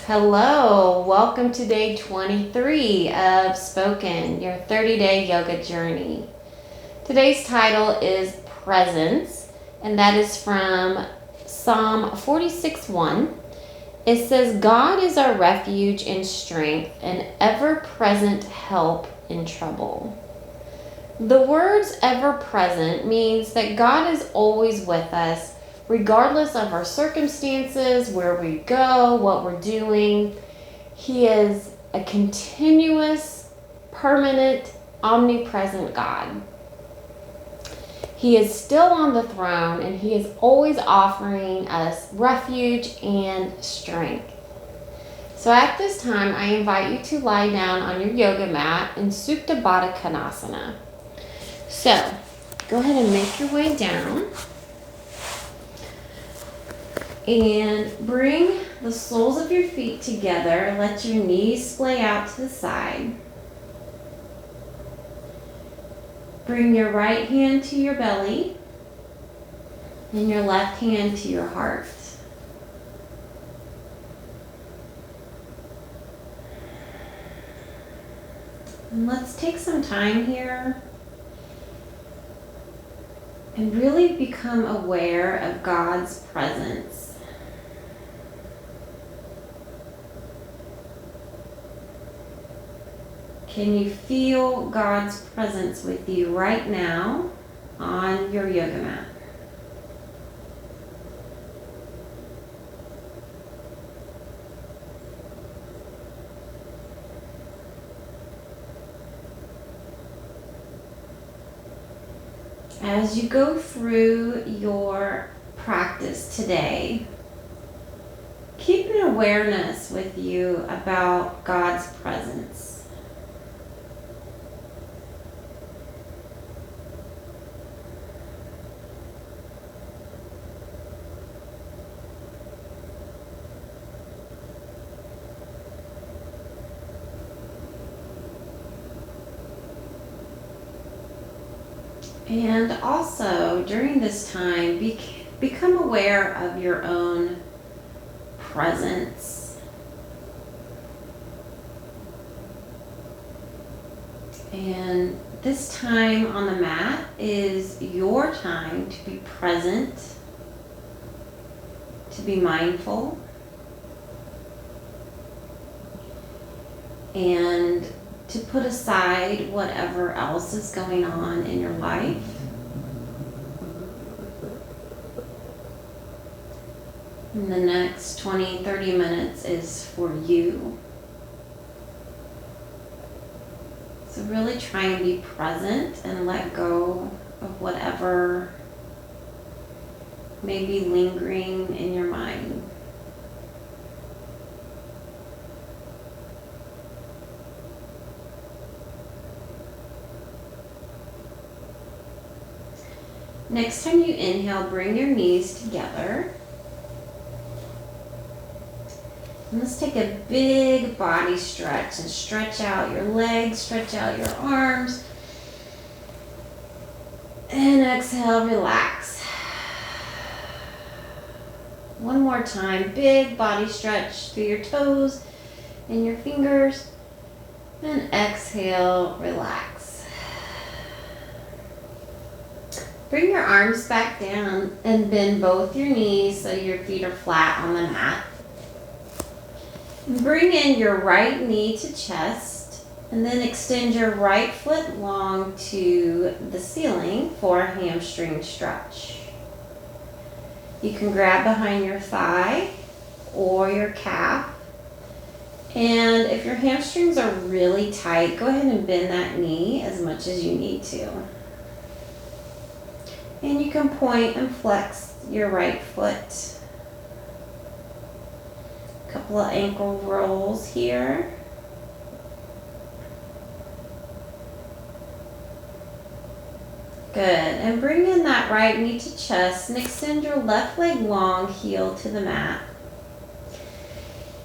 Hello, welcome to day 23 of Spoken, your 30-day yoga journey. Today's title is Presence, and that is from Psalm 46:1. It says, God is our refuge and strength, an ever-present help in trouble. The words ever-present means that God is always with us, regardless of our circumstances, where we go, what we're doing. He is a continuous, permanent, omnipresent God. He is still on the throne, and He is always offering us refuge and strength. So at this time, I invite you to lie down on your yoga mat in Supta Baddha Konasana. So go ahead and make your way down. And bring the soles of your feet together. Let your knees splay out to the side. Bring your right hand to your belly and your left hand to your heart. And let's take some time here and really become aware of God's presence. Can you feel God's presence with you right now on your yoga mat? As you go through your practice today, keep an awareness with you about God's presence. And also, during this time, become aware of your own presence. And this time on the mat is your time to be present, to be mindful, and to put aside whatever else is going on in your life. And the next 20-30 minutes is for you. So really try and be present and let go of whatever may be lingering in your mind. Next time you inhale, bring your knees together. And let's take a big body stretch and stretch out your legs, stretch out your arms. And exhale, relax. One more time, big body stretch through your toes and your fingers. And exhale, relax. Bring your arms back down and bend both your knees so your feet are flat on the mat. Bring in your right knee to chest and then extend your right foot long to the ceiling for a hamstring stretch. You can grab behind your thigh or your calf. And if your hamstrings are really tight, go ahead and bend that knee as much as you need to. And you can point and flex your right foot. A couple of ankle rolls here. Good. And bring in that right knee to chest and extend your left leg long, heel to the mat.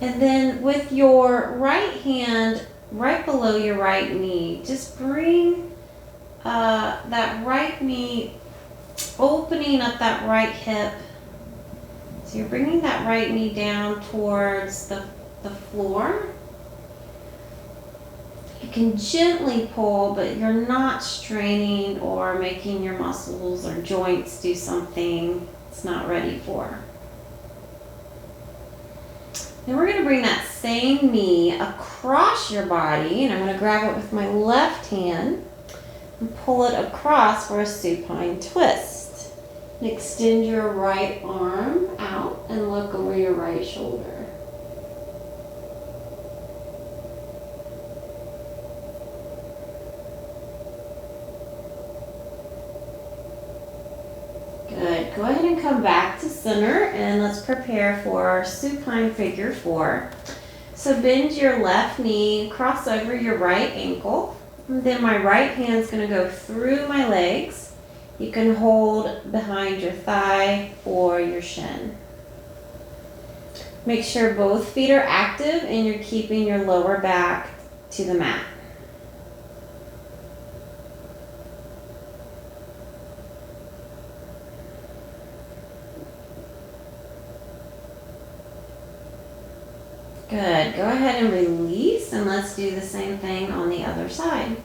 And then with your right hand right below your right knee, just bring that right knee, opening up that right hip. So you're bringing that right knee down towards the the floor. You can gently pull, but you're not straining or making your muscles or joints do something it's not ready for. Then we're going to bring that same knee across your body, and I'm going to grab it with my left hand and pull it across for a supine twist. And extend your right arm out and look over your right shoulder. Good. Go ahead and come back to center, and let's prepare for our supine figure 4. So bend your left knee, cross over your right ankle. And then my right hand's going to go through my legs. You can hold behind your thigh or your shin. Make sure both feet are active and you're keeping your lower back to the mat. Good. Go ahead and release, and let's do the same thing on the other side.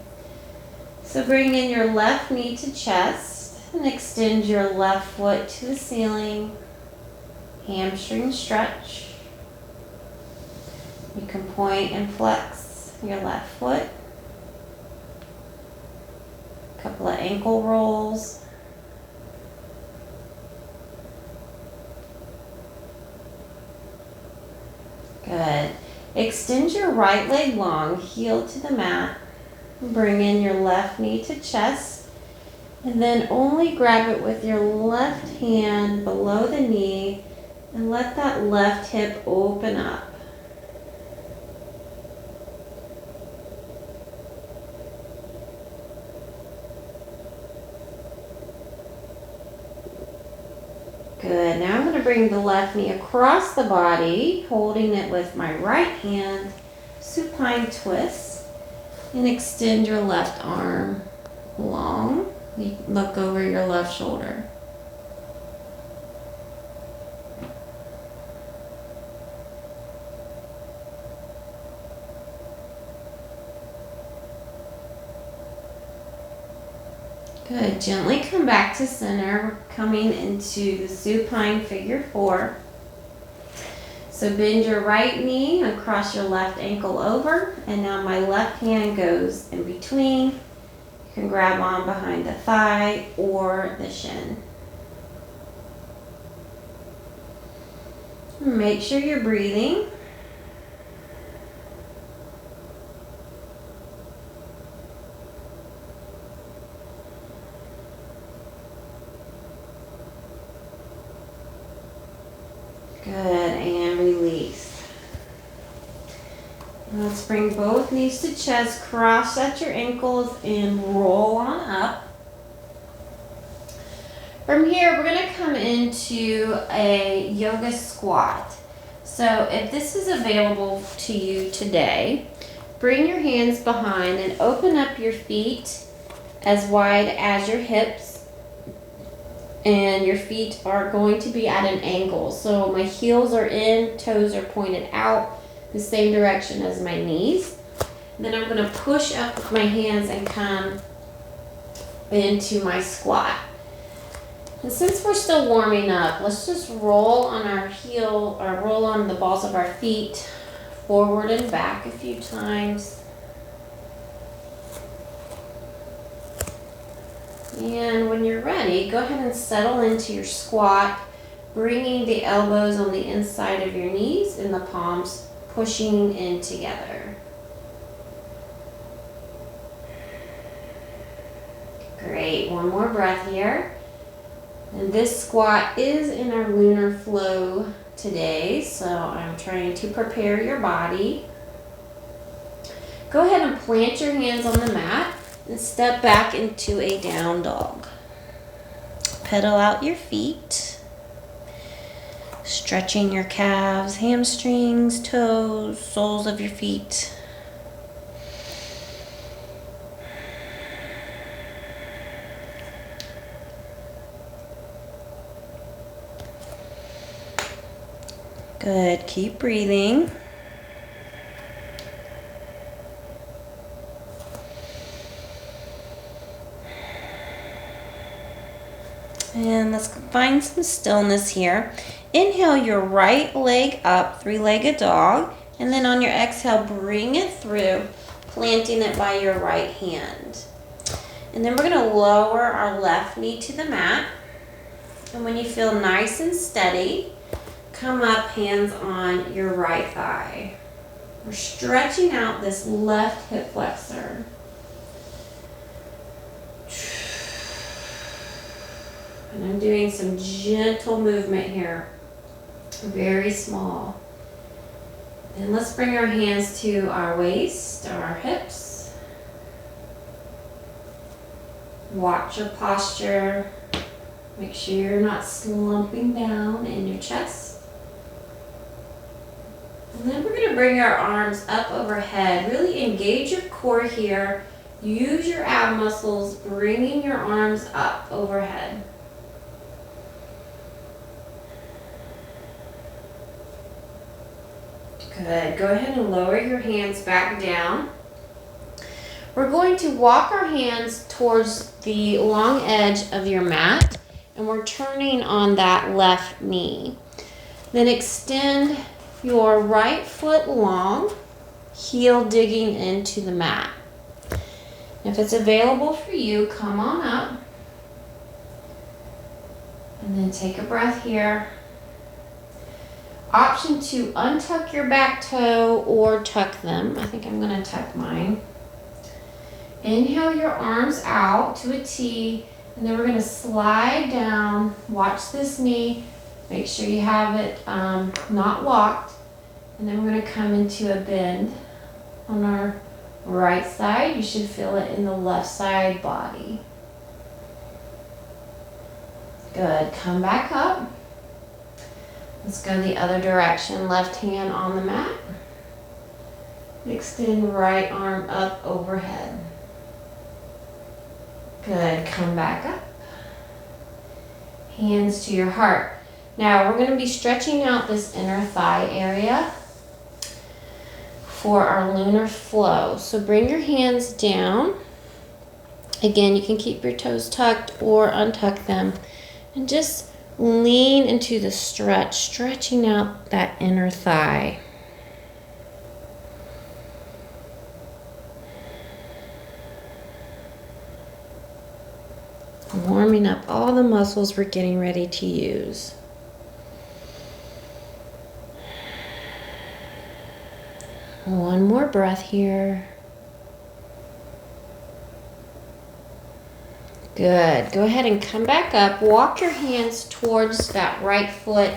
So bring in your left knee to chest and extend your left foot to the ceiling. Hamstring stretch. You can point and flex your left foot. A couple of ankle rolls. Good. Extend your right leg long, heel to the mat. Bring in your left knee to chest. And then only grab it with your left hand below the knee and let that left hip open up. Good. Now I'm going to bring the left knee across the body, holding it with my right hand, supine twist, and extend your left arm long. You look over your left shoulder. Good. Gently come back to center. We're coming into the supine figure 4. So bend your right knee across your left ankle over, and now my left hand goes in between. You can grab on behind the thigh or the shin. Make sure you're breathing. Good, and release. Let's bring both knees to chest, cross at your ankles, and roll on up. From here, we're going to come into a yoga squat. So if this is available to you today, bring your hands behind and open up your feet as wide as your hips. And your feet are going to be at an angle. So my heels are in, toes are pointed out, the same direction as my knees. Then I'm going to push up with my hands and come into my squat. And since we're still warming up, let's just roll on our heel, or roll on the balls of our feet forward and back a few times. And when you're ready, go ahead and settle into your squat, bringing the elbows on the inside of your knees and the palms pushing in together. Great. One more breath here. And this squat is in our Lunar Flow today, so I'm trying to prepare your body. Go ahead and plant your hands on the mat and step back into a down dog. Pedal out your feet, stretching your calves, hamstrings, toes, soles of your feet. Good. Keep breathing. And let's find some stillness here. Inhale your right leg up, three-legged dog. And then on your exhale, bring it through, planting it by your right hand. And then we're going to lower our left knee to the mat. And when you feel nice and steady, come up, hands on your right thigh. We're stretching out this left hip flexor. And I'm doing some gentle movement here, very small. And let's bring our hands to our waist, our hips. Watch your posture. Make sure you're not slumping down in your chest. And then we're going to bring our arms up overhead. Really engage your core here. Use your ab muscles, bringing your arms up overhead. Good. Go ahead and lower your hands back down. We're going to walk our hands towards the long edge of your mat, and we're turning on that left knee. Then extend your right foot long, heel digging into the mat. If it's available for you, come on up. And then take a breath here. Option to untuck your back toe or tuck them. I think I'm going to tuck mine. Inhale your arms out to a T, and then we're going to slide down. Watch this knee. Make sure you have it not locked. And then we're going to come into a bend on our right side. You should feel it in the left side body. Good. Come back up. Let's go the other direction. Left hand on the mat. Extend right arm up overhead. Good. Come back up. Hands to your heart. Now we're going to be stretching out this inner thigh area for our lunar flow. So bring your hands down. Again, you can keep your toes tucked or untuck them. And just lean into the stretch, stretching out that inner thigh. Warming up all the muscles we're getting ready to use. One more breath here. Good. Go ahead and come back up. Walk your hands towards that right foot,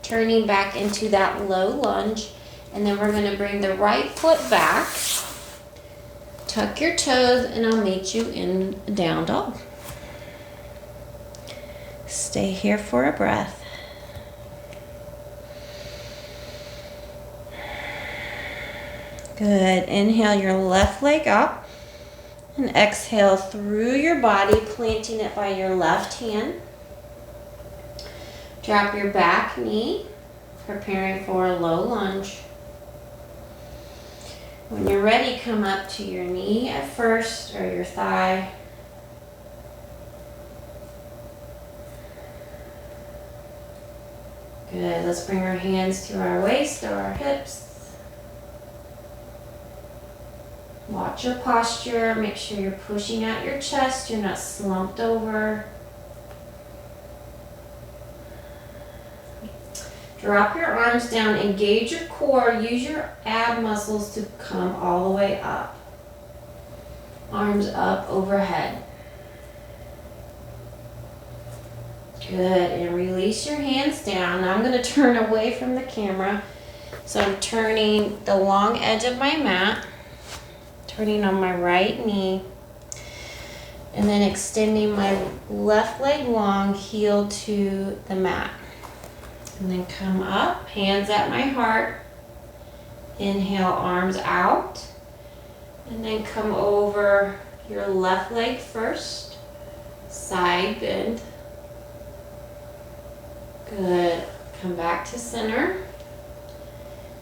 turning back into that low lunge. And then we're going to bring the right foot back. Tuck your toes, and I'll meet you in down dog. Stay here for a breath. Good. Inhale your left leg up. And exhale through your body, planting it by your left hand. Drop your back knee, preparing for a low lunge. When you're ready, come up to your knee at first, or your thigh. Good. Let's bring our hands to our waist or our hips. Watch your posture. Make sure you're pushing out your chest. You're not slumped over. Drop your arms down. Engage your core. Use your ab muscles to come all the way up. Arms up overhead. Good. And release your hands down. Now I'm going to turn away from the camera. So I'm turning the long edge of my mat. Turning on my right knee, and then extending my left leg long, heel to the mat. And then come up, hands at my heart. Inhale, arms out. And then come over your left leg first. Side bend. Good. Come back to center.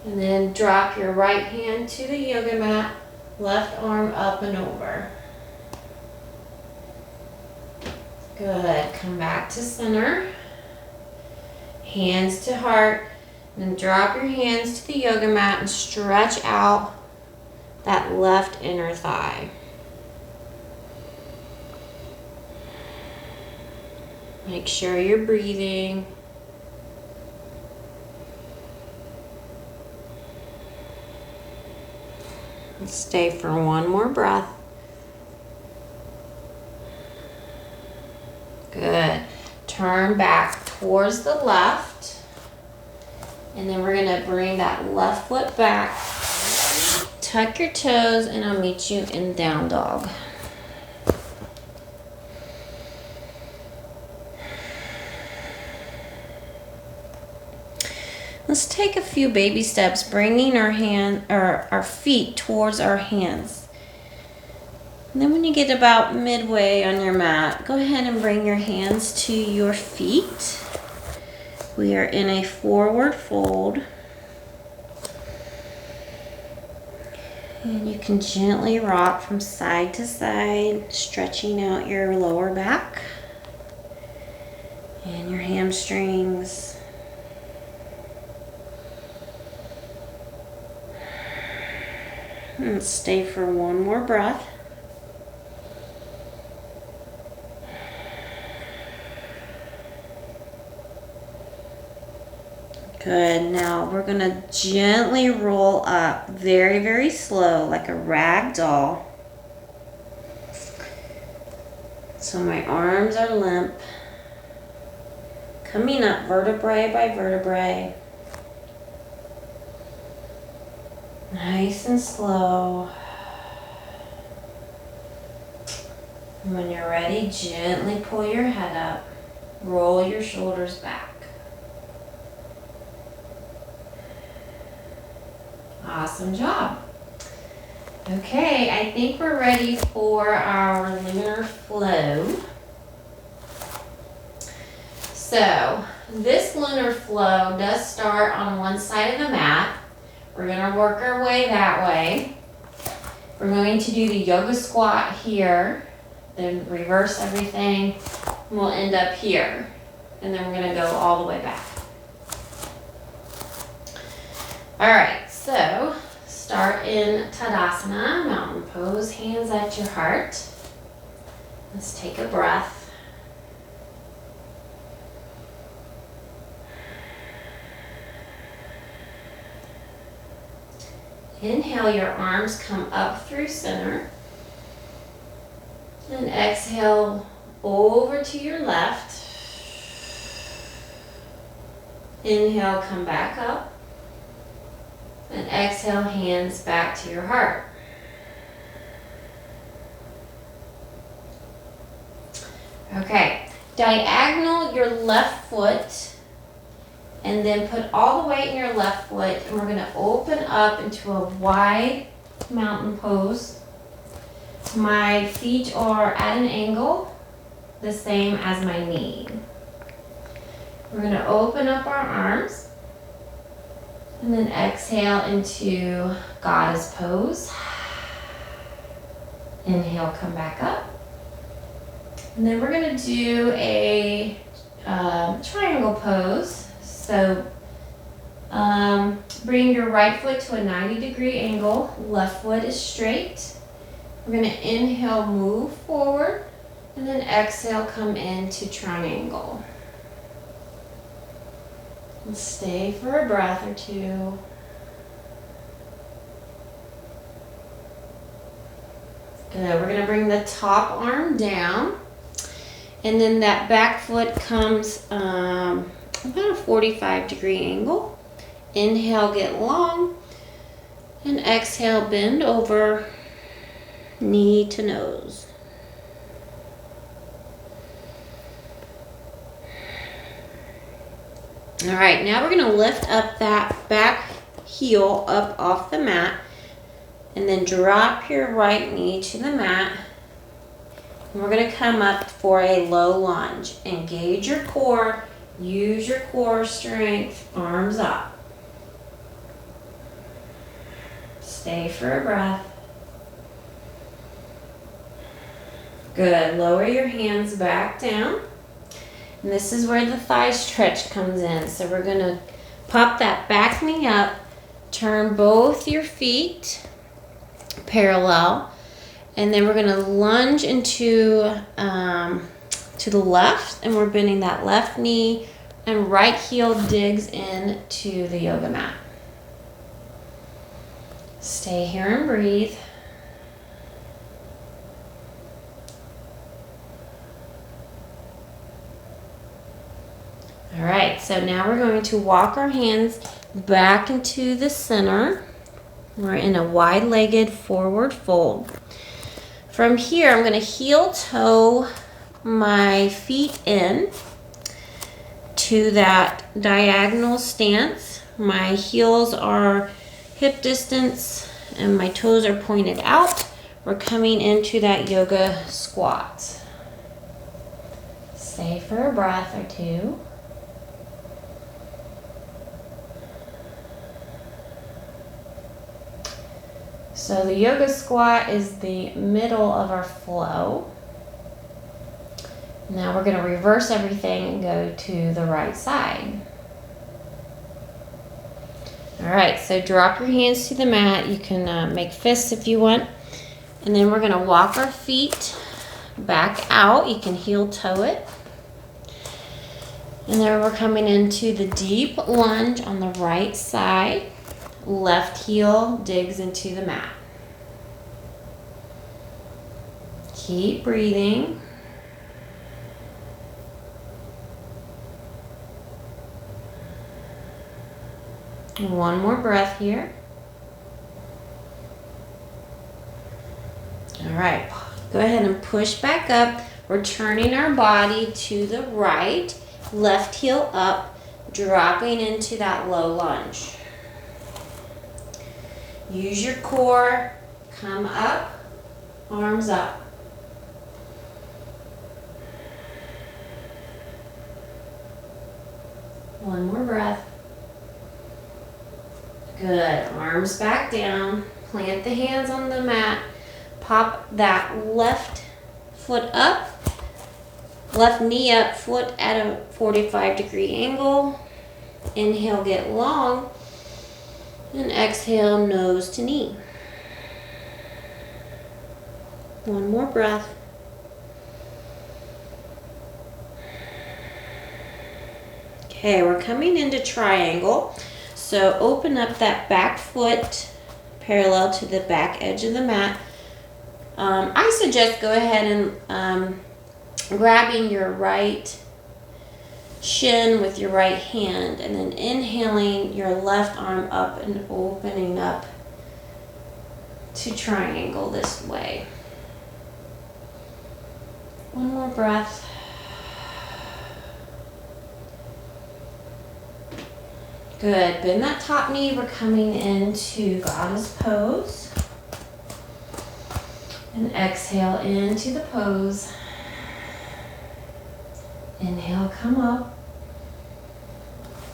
And then drop your right hand to the yoga mat. Left arm up and over. Good. Good. Come back to center. Hands to heart. And then drop your hands to the yoga mat and stretch out that left inner thigh. Make sure you're breathing. And stay for one more breath. Good. Turn back towards the left. And then we're going to bring that left foot back. Tuck your toes and I'll meet you in down dog. Let's take a few baby steps, bringing our feet towards our hands. And then when you get about midway on your mat, go ahead and bring your hands to your feet. We are in a forward fold. And you can gently rock from side to side, stretching out your lower back and your hamstrings. And stay for one more breath. Good. Now we're going to gently roll up very, very slow, like a rag doll. So my arms are limp. Coming up vertebrae by vertebrae. Nice and slow. And when you're ready, gently pull your head up. Roll your shoulders back. Awesome job. Okay, I think we're ready for our Lunar Flow. So, this Lunar Flow does start on one side of the mat. We're going to work our way that way. We're going to do the yoga squat here, then reverse everything, and we'll end up here. And then we're going to go all the way back. All right, so start in Tadasana, mountain pose, hands at your heart. Let's take a breath. Inhale, your arms come up through center. And exhale over to your left. Inhale, come back up. And exhale, hands back to your heart. Okay, diagonal your left foot. And then put all the weight in your left foot, and we're going to open up into a wide mountain pose. My feet are at an angle, the same as my knee. We're going to open up our arms, and then exhale into Goddess pose. Inhale, come back up. And then we're going to do a triangle pose. So bring your right foot to a 90-degree angle. Left foot is straight. We're going to inhale, move forward, and then exhale, come into triangle. And stay for a breath or two. Good. We're going to bring the top arm down, and then that back foot comes about a 45-degree angle. Inhale, get long, and exhale, bend over, knee to nose. All right, now we're going to lift up that back heel up off the mat, and then drop your right knee to the mat. And we're going to come up for a low lunge. Engage your core. Use your core strength, arms up. Stay for a breath. Good. Lower your hands back down. And this is where the thigh stretch comes in. So we're going to pop that back knee up, turn both your feet parallel, and then we're going to lunge into to the left, and we're bending that left knee, and right heel digs into the yoga mat. Stay here and breathe. All right, so now we're going to walk our hands back into the center. We're in a wide-legged forward fold. From here, I'm going to heel toe my feet in to that diagonal stance. My heels are hip distance and my toes are pointed out. We're coming into that yoga squat. Stay for a breath or two. So the yoga squat is the middle of our flow. Now we're going to reverse everything and go to the right side. All right, so drop your hands to the mat. You can make fists if you want. And then we're going to walk our feet back out. You can heel toe it. And then we're coming into the deep lunge on the right side. Left heel digs into the mat. Keep breathing. One more breath here. All right, go ahead and push back up. We're turning our body to the right, left heel up, dropping into that low lunge. Use your core, come up, arms up. One more breath. Good, arms back down, plant the hands on the mat, pop that left foot up, left knee up, foot at a 45-degree angle. Inhale, get long. And exhale, nose to knee. One more breath. Okay, we're coming into triangle. So open up that back foot parallel to the back edge of the mat. I suggest go ahead and grabbing your right shin with your right hand, and then inhaling your left arm up and opening up to triangle this way. One more breath. Good. Bend that top knee. We're coming into goddess pose. And exhale into the pose. Inhale, come up.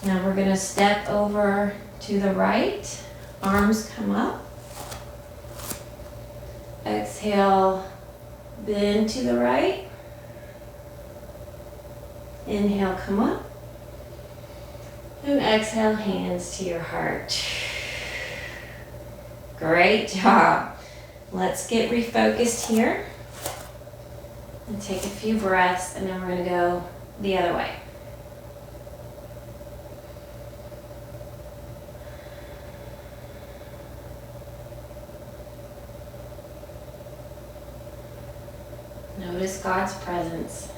Now we're going to step over to the right. Arms come up. Exhale, bend to the right. Inhale, come up. And exhale, hands to your heart. Great job. Let's get refocused here. And take a few breaths, and then we're going to go the other way. Notice God's presence.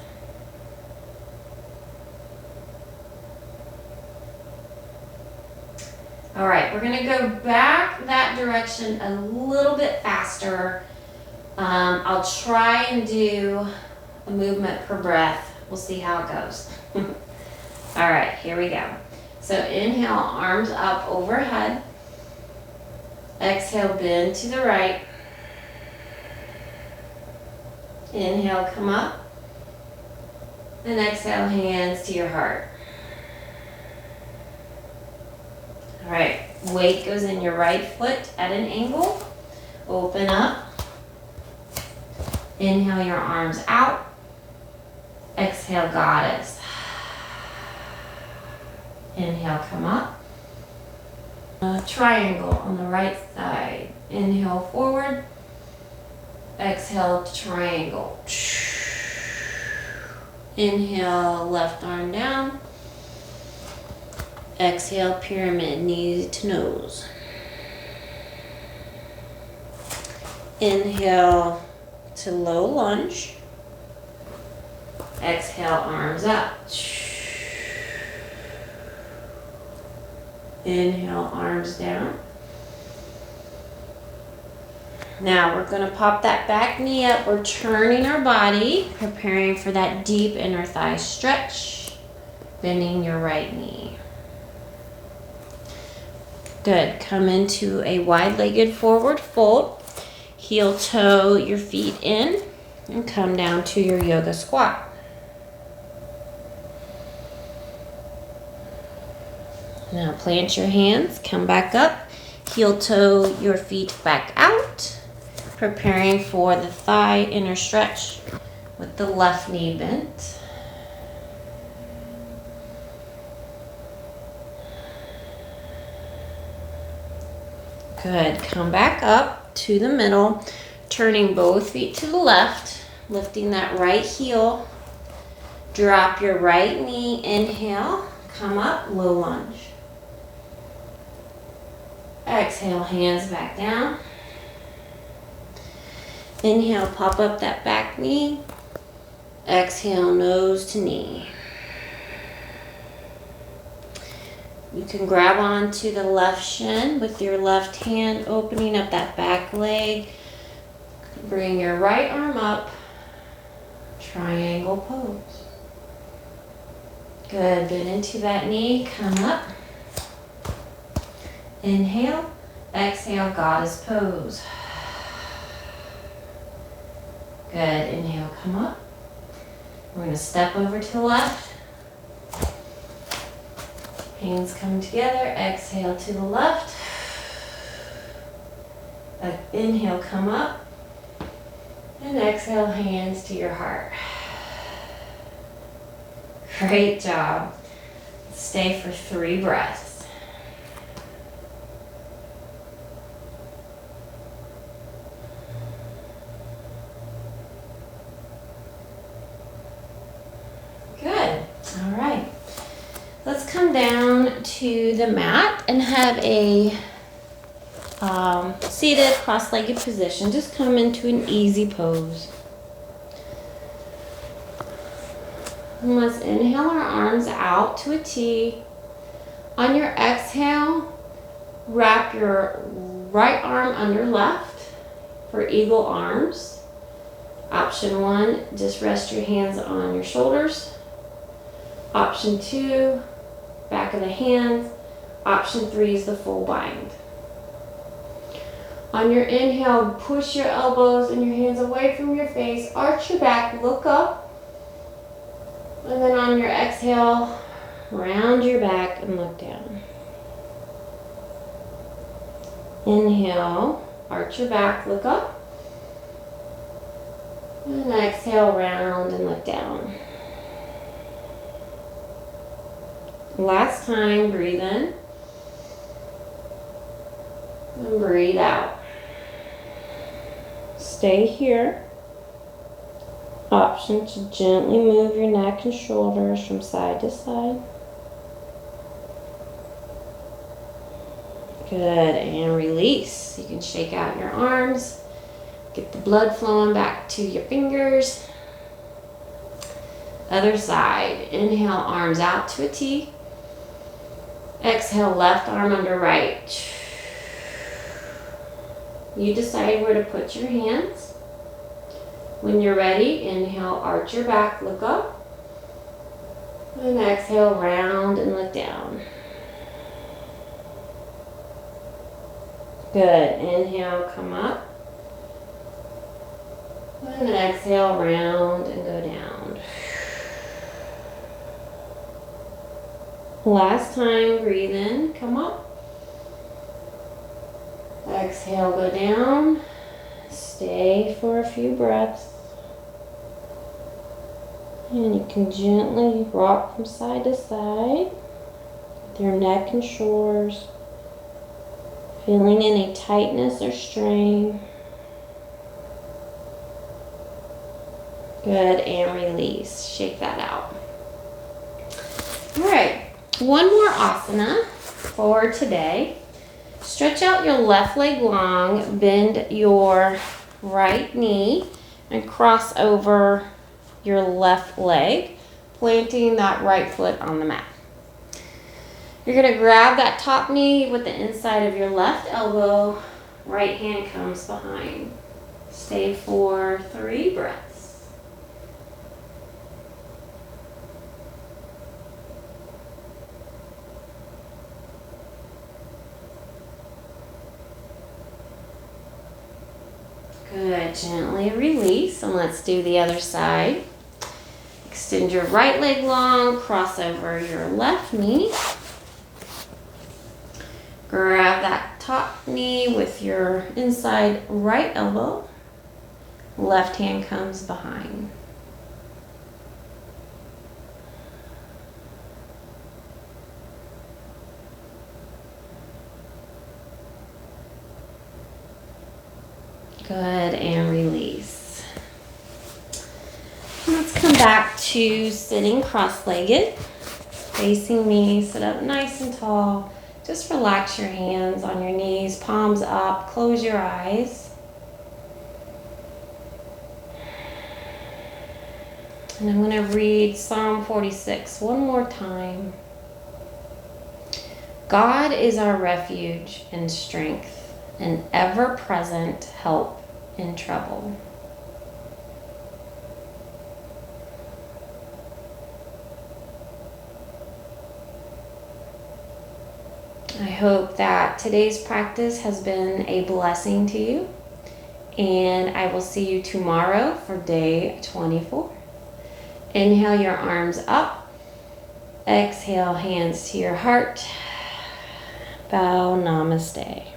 All right, we're going to go back that direction a little bit faster. I'll try and do a movement per breath. We'll see how it goes. All right, here we go. So inhale, arms up overhead. Exhale, bend to the right. Inhale, come up. And exhale, hands to your heart. All right, weight goes in your right foot at an angle. Open up. Inhale your arms out. Exhale, goddess. Inhale, come up. Triangle on the right side. Inhale, forward. Exhale, triangle. Inhale, left arm down. Exhale, pyramid, knees to nose. Inhale to low lunge. Exhale, arms up. Inhale, arms down. Now we're going to pop that back knee up. We're turning our body, preparing for that deep inner thigh stretch. Bending your right knee. Good. Come into a wide-legged forward fold. Heel toe your feet in and come down to your yoga squat. Now plant your hands, come back up, heel toe your feet back out, preparing for the thigh inner stretch with the left knee bent. Good, come back up to the middle, turning both feet to the left, lifting that right heel, drop your right knee, inhale, come up, low lunge. Exhale, hands back down. Inhale, pop up that back knee. Exhale, nose to knee. You can grab onto the left shin with your left hand, opening up that back leg. Bring your right arm up. Triangle pose. Good, bend into that knee, come up. Inhale, exhale, goddess pose. Good, inhale, come up. We're going to step over to the left. Hands come together, exhale to the left. Inhale, come up. And exhale, hands to your heart. Great job. Stay for 3 breaths. Good. All right. Let's come down to the mat and have a seated cross-legged position. Just come into an easy pose. And let's inhale our arms out to a T. On your exhale, wrap your right arm under left for eagle arms. Option 1, just rest your hands on your shoulders. Option 2, back of the hands. Option 3 is the full bind. On your inhale, push your elbows and your hands away from your face. Arch your back, look up. And then on your exhale, round your back and look down. Inhale, arch your back, look up. And exhale, round and look down. Last time, breathe in. And breathe out. Stay here. Option to gently move your neck and shoulders from side to side. Good, and release. You can shake out your arms. Get the blood flowing back to your fingers. Other side. Inhale, arms out to a T. Exhale, left arm under right. You decide where to put your hands. When you're ready, inhale, arch your back, look up. And exhale, round and look down. Good. Inhale, come up. And exhale, round and go down. Last time, breathe in, come up. Exhale, go down. Stay for a few breaths. And you can gently rock from side to side with your neck and shoulders, feeling any tightness or strain. Good, and release. Shake that out. All right, one more asana for today. Stretch out your left leg long, bend your right knee, and cross over your left leg, planting that right foot on the mat. You're gonna grab that top knee with the inside of your left elbow, right hand comes behind. Stay for 3 breaths. Good, gently release, and let's do the other side. Extend your right leg long, cross over your left knee. Grab that top knee with your inside right elbow. Left hand comes behind. Good, and release. Let's come back to sitting cross-legged, facing me. Sit up nice and tall. Just relax your hands on your knees, palms up, close your eyes. And I'm going to read Psalm 46 one more time. God is our refuge and strength, an ever-present help in trouble. I hope that today's practice has been a blessing to you, and I will see you tomorrow for day 24. Inhale your arms up, exhale hands to your heart, bow, namaste.